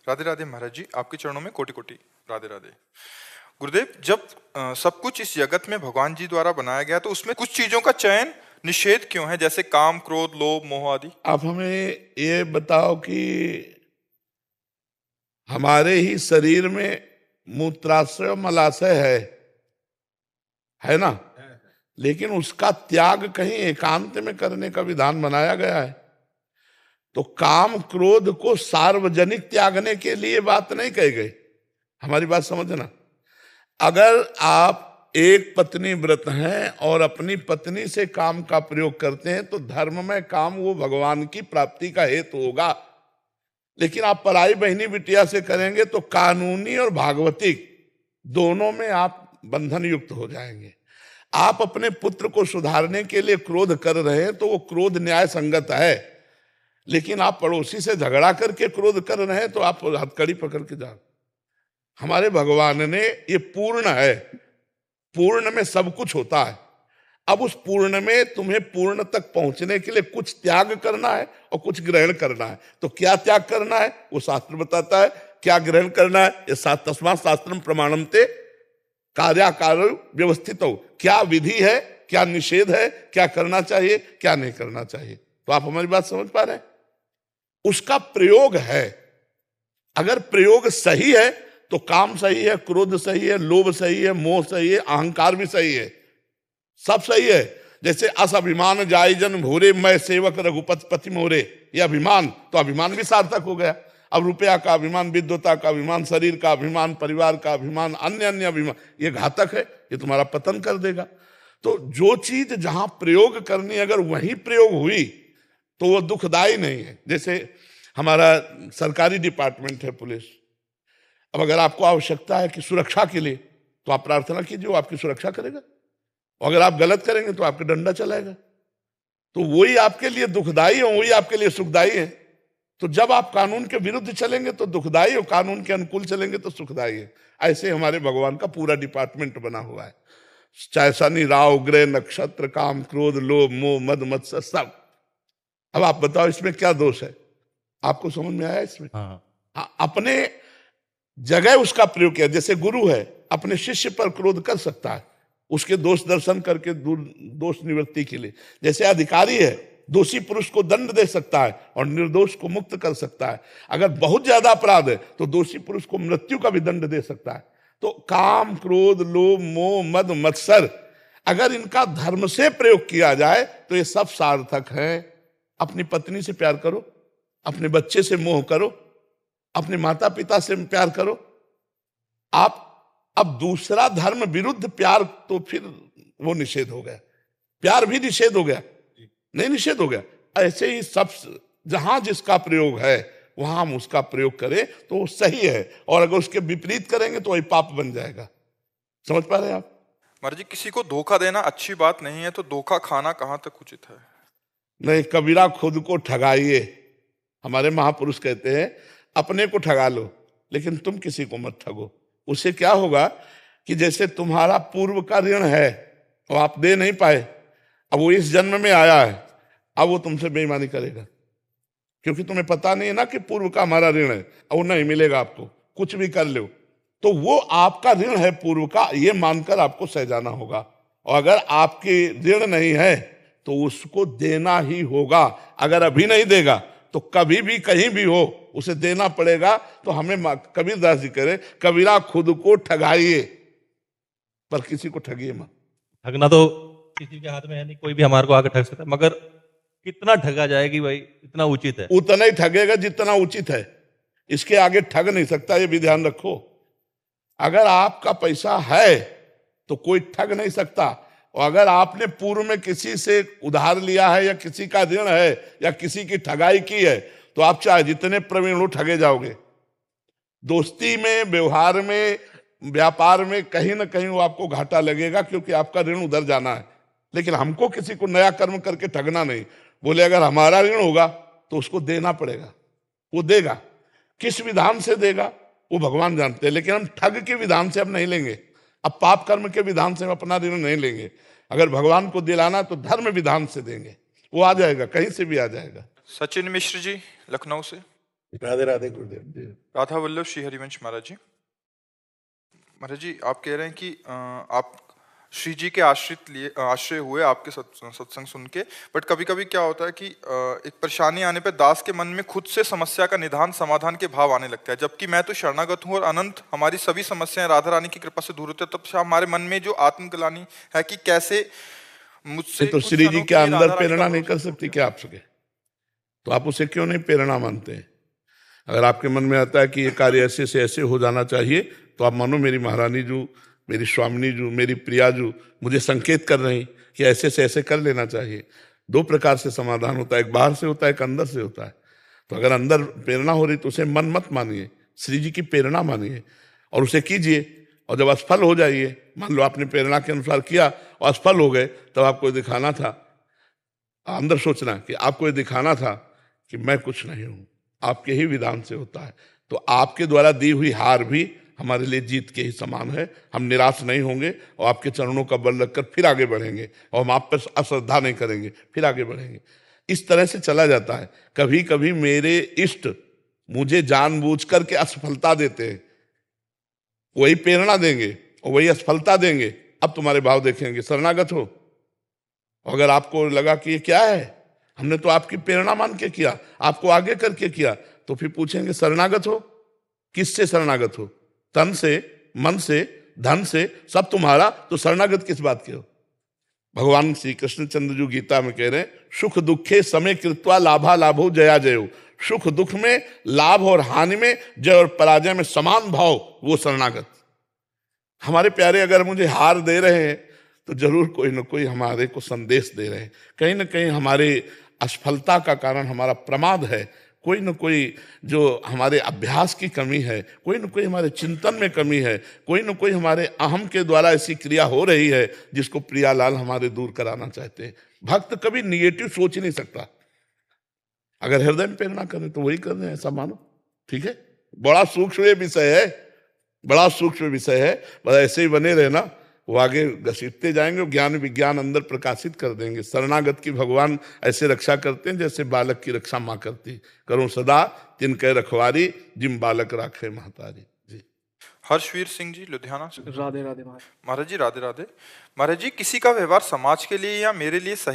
राधे राधे महाराज जी, आपके चरणों में कोटि कोटि राधे राधे। गुरुदेव, जब सब कुछ इस जगत में भगवान जी द्वारा बनाया गया तो उसमें कुछ चीजों का चयन निषेध क्यों है, जैसे काम, क्रोध, लोभ, मोह आदि? आप हमें ये बताओ कि हमारे ही शरीर में मूत्राशय मलाशय है ना? लेकिन उसका त्याग कहीं एकांत में करने का विधान बनाया गया है। तो काम क्रोध को सार्वजनिक त्यागने के लिए बात नहीं कही गई। हमारी बात समझना। अगर आप एक पत्नी व्रत हैं और अपनी पत्नी से काम का प्रयोग करते हैं तो धर्म में काम वो भगवान की प्राप्ति का हेतु होगा। लेकिन आप पराई बहनी बिटिया से करेंगे तो कानूनी और भागवतिक दोनों में आप बंधन युक्त हो जाएंगे। आप अपने पुत्र को सुधारने के लिए क्रोध कर रहे हैं तो वो क्रोध न्याय संगत है, लेकिन आप पड़ोसी से झगड़ा करके क्रोध कर रहे हैं तो आप हथकड़ी पकड़ के जाओ। हमारे भगवान ने ये पूर्ण है, पूर्ण में सब कुछ होता है। अब उस पूर्ण में तुम्हें पूर्ण तक पहुंचने के लिए कुछ त्याग करना है और कुछ ग्रहण करना है। तो क्या त्याग करना है वो शास्त्र बताता है, क्या ग्रहण करना है ये तस्मात् शास्त्रम प्रमाणमते कार्याकारो व्यवस्थित हो। क्या विधि है, क्या निषेध है, क्या करना चाहिए, क्या नहीं करना चाहिए। तो आप हमारी बात समझ पा रहे हैं? उसका प्रयोग है। अगर प्रयोग सही है तो काम सही है, क्रोध सही है, लोभ सही है, मोह सही है, अहंकार भी सही है, सब सही है। जैसे अस अभिमान जाय जन भोरे, मैं सेवक रघुपति पति मोरे, ये अभिमान, तो अभिमान भी सार्थक हो गया। अब रुपया का अभिमान, विद्वता का अभिमान, शरीर का अभिमान, परिवार का अभिमान, अन्य अन्य अभिमान, ये घातक है, ये तुम्हारा पतन कर देगा। तो जो चीज जहां प्रयोग करनी अगर वहीं प्रयोग हुई तो वो दुखदाई नहीं है। जैसे हमारा सरकारी डिपार्टमेंट है पुलिस। अब अगर आपको आवश्यकता है कि सुरक्षा के लिए तो आप प्रार्थना कीजिए, वो आपकी सुरक्षा करेगा। और अगर आप गलत करेंगे तो आपका डंडा चलाएगा। तो वही आपके लिए दुखदाई है, वही आपके लिए सुखदाई है। तो जब आप कानून के विरुद्ध चलेंगे तो दुखदाई, और कानून के अनुकूल चलेंगे तो सुखदाई है। ऐसे हमारे भगवान का पूरा डिपार्टमेंट बना हुआ है। चाहे शनि राहु ग्रह नक्षत्र, काम क्रोध लोभ मोह मद मत्सर, सब। अब आप बताओ इसमें क्या दोष है? आपको समझ में आया इसमें? हाँ, अपने जगह उसका प्रयोग किया। जैसे गुरु है, अपने शिष्य पर क्रोध कर सकता है उसके दोष दर्शन करके दोष निवृत्ति के लिए। जैसे अधिकारी है, दोषी पुरुष को दंड दे सकता है और निर्दोष को मुक्त कर सकता है। अगर बहुत ज्यादा अपराध है तो दोषी पुरुष को मृत्यु का भी दंड दे सकता है। तो काम क्रोध लोभ मोह मद मत्सर, अगर इनका धर्म से प्रयोग किया जाए तो ये सब सार्थक है। अपनी पत्नी से प्यार करो, अपने बच्चे से मोह करो, अपने माता पिता से प्यार करो। आप अब दूसरा धर्म विरुद्ध प्यार, तो फिर वो निषेध हो गया। प्यार भी निषेध हो गया, नहीं निषेध हो गया। ऐसे ही सब जहां जिसका प्रयोग है वहां हम उसका प्रयोग करें तो वो सही है, और अगर उसके विपरीत करेंगे तो वही पाप बन जाएगा। समझ पा रहे हैं आप? महाराज जी, किसी को धोखा देना अच्छी बात नहीं है, तो धोखा खाना कहाँ तक उचित है? नहीं, कबीरा खुद को ठगाइए। हमारे महापुरुष कहते हैं अपने को ठगा लो लेकिन तुम किसी को मत ठगो। उससे क्या होगा कि जैसे तुम्हारा पूर्व का ऋण है और आप दे नहीं पाए, अब वो इस जन्म में आया है, अब वो तुमसे बेईमानी करेगा क्योंकि तुम्हें पता नहीं है ना कि पूर्व का हमारा ऋण है, अब वो नहीं मिलेगा आपको, कुछ भी कर लो। तो वो आपका ऋण है पूर्व का, ये मानकर आपको सह जाना होगा। और अगर आपकी ऋण नहीं है तो उसको देना ही होगा। अगर अभी नहीं देगा तो कभी भी कहीं भी हो उसे देना पड़ेगा। तो हमें कबीरदास जी कह रहे, कबीरा खुद को ठगाइए पर किसी को ठगिए मत। ठगना तो किसी के हाथ में है नहीं, कोई भी हमारे को आके ठग सकता है, मगर कितना ठगा जाएगी भाई, इतना उचित है। उतना ही ठगेगा जितना उचित है, इसके आगे ठग नहीं सकता, ये भी ध्यान रखो। अगर आपका पैसा है तो कोई ठग नहीं सकता। और अगर आपने पूर्व में किसी से उधार लिया है या किसी का ऋण है या किसी की ठगाई की है तो आप चाहे जितने प्रवीण हो ठगे जाओगे। दोस्ती में, व्यवहार में, व्यापार में कहीं ना कहीं वो आपको घाटा लगेगा क्योंकि आपका ऋण उधर जाना है। लेकिन हमको किसी को नया कर्म करके ठगना नहीं। बोले अगर हमारा ऋण होगा तो उसको देना पड़ेगा, वो देगा। किस विधान से देगा वो भगवान जानते हैं, लेकिन हम ठग के विधान से अब नहीं लेंगे। अब पाप कर्म के विधान से हम अपना ऋण नहीं लेंगे। अगर भगवान को दिलाना तो धर्म विधान से देंगे, वो आ जाएगा, कहीं से भी आ जाएगा। सचिन मिश्र जी, लखनऊ से। राधे राधे गुरुदेव जी। राधा वल्लभ श्री हरिवंश महाराज जी। महाराज जी, आप कह रहे हैं कि आप श्री जी के आश्रय हुए आपके सत्संग सुन के, बट कभी कभी क्या होता है कि एक परेशानी आने पे दास के मन में खुद से समस्या का निदान समाधान के भाव आने लगता है, जबकि मैं तो शरणागत हूँ और अनंत हमारी सभी समस्याएं राधा रानी की कृपा से दूर होती है। तब से हमारे मन में जो आत्मग्लानि है कि कैसे मुझसे तो कुछ श्री जी क्षणों के लिए अंदर राधा रानी प्रेरणा का नहीं कर सकती क्या आप सके? तो आप उसे क्यों नहीं प्रेरणा मानते हैं? अगर आपके मन में आता है कि ये कार्य ऐसे से ऐसे हो जाना चाहिए, तो आप मानो मेरी महारानी जू, मेरी स्वामिनी जू, मेरी प्रिया जू मुझे संकेत कर रही कि ऐसे से ऐसे कर लेना चाहिए। दो प्रकार से समाधान होता है, एक बाहर से होता है, एक अंदर से होता है। तो अगर अंदर प्रेरणा हो रही तो उसे मन मत मानिए, श्री जी की प्रेरणा मानिए और उसे कीजिए। और जब असफल हो जाइए, मान लो आपने प्रेरणा के अनुसार किया और असफल हो गए, तब आपको दिखाना था, अंदर सोचना कि आपको ये दिखाना था कि मैं कुछ नहीं हूं, आपके ही विधान से होता है। तो आपके द्वारा दी हुई हार भी हमारे लिए जीत के ही समान है। हम निराश नहीं होंगे और आपके चरणों का बल रखकर फिर आगे बढ़ेंगे और हम आप पर अश्रद्धा नहीं करेंगे, फिर आगे बढ़ेंगे। इस तरह से चला जाता है। कभी कभी मेरे इष्ट मुझे जानबूझ करके असफलता देते हैं, वही प्रेरणा देंगे और वही असफलता देंगे। अब तुम्हारे भाव देखेंगे, शरणागत हो। अगर आपको लगा कि ये क्या है, हमने तो आपकी प्रेरणा मान के किया, आपको आगे करके किया, तो फिर पूछेंगे शरणागत हो? किससे शरणागत हो? तन से, मन से, धन से, सब तुम्हारा, तो शरणागत किस बात के हो? भगवान श्री कृष्णचंद्र जी गीता में कह रहे हैं, सुख दुखे समय कृत्वा लाभा लाभो जया जयो। सुख दुख में, लाभ और हानि में, जय और पराजय में समान भाव, वो शरणागत। हमारे प्यारे अगर मुझे हार दे रहे हैं तो जरूर कोई ना कोई हमारे को संदेश दे रहे हैं। कहीं ना कहीं हमारे असफलता का कारण हमारा प्रमाद है, कोई ना कोई जो हमारे अभ्यास की कमी है, कोई ना कोई हमारे चिंतन में कमी है, कोई ना कोई हमारे अहम के द्वारा ऐसी क्रिया हो रही है जिसको प्रियालाल हमारे दूर कराना चाहते हैं। भक्त कभी निगेटिव सोच ही नहीं सकता। अगर हृदय में प्रेरणा करें तो वही कर रहे हैं, ऐसा मानो। ठीक है, बड़ा सूक्ष्म विषय है, बड़ा सूक्ष्म विषय है। बस ऐसे ही बने रहना, वो आगे घसीटते जाएंगे, ज्ञान विज्ञान अंदर प्रकाशित कर देंगे। शरणागत की भगवान ऐसे रक्षा करते हैं जैसे बालक की रक्षा माँ करती। करो सदा तिनके रखवारी, जिम बालक राखे महतारी। जी। हर्षवीर सिंह जी लुधियाना से। राधे राधे महाराज। महाराज जी राधे राधे। महाराज जी, किसी का व्यवहार समाज के लिए या मेरे लिए सही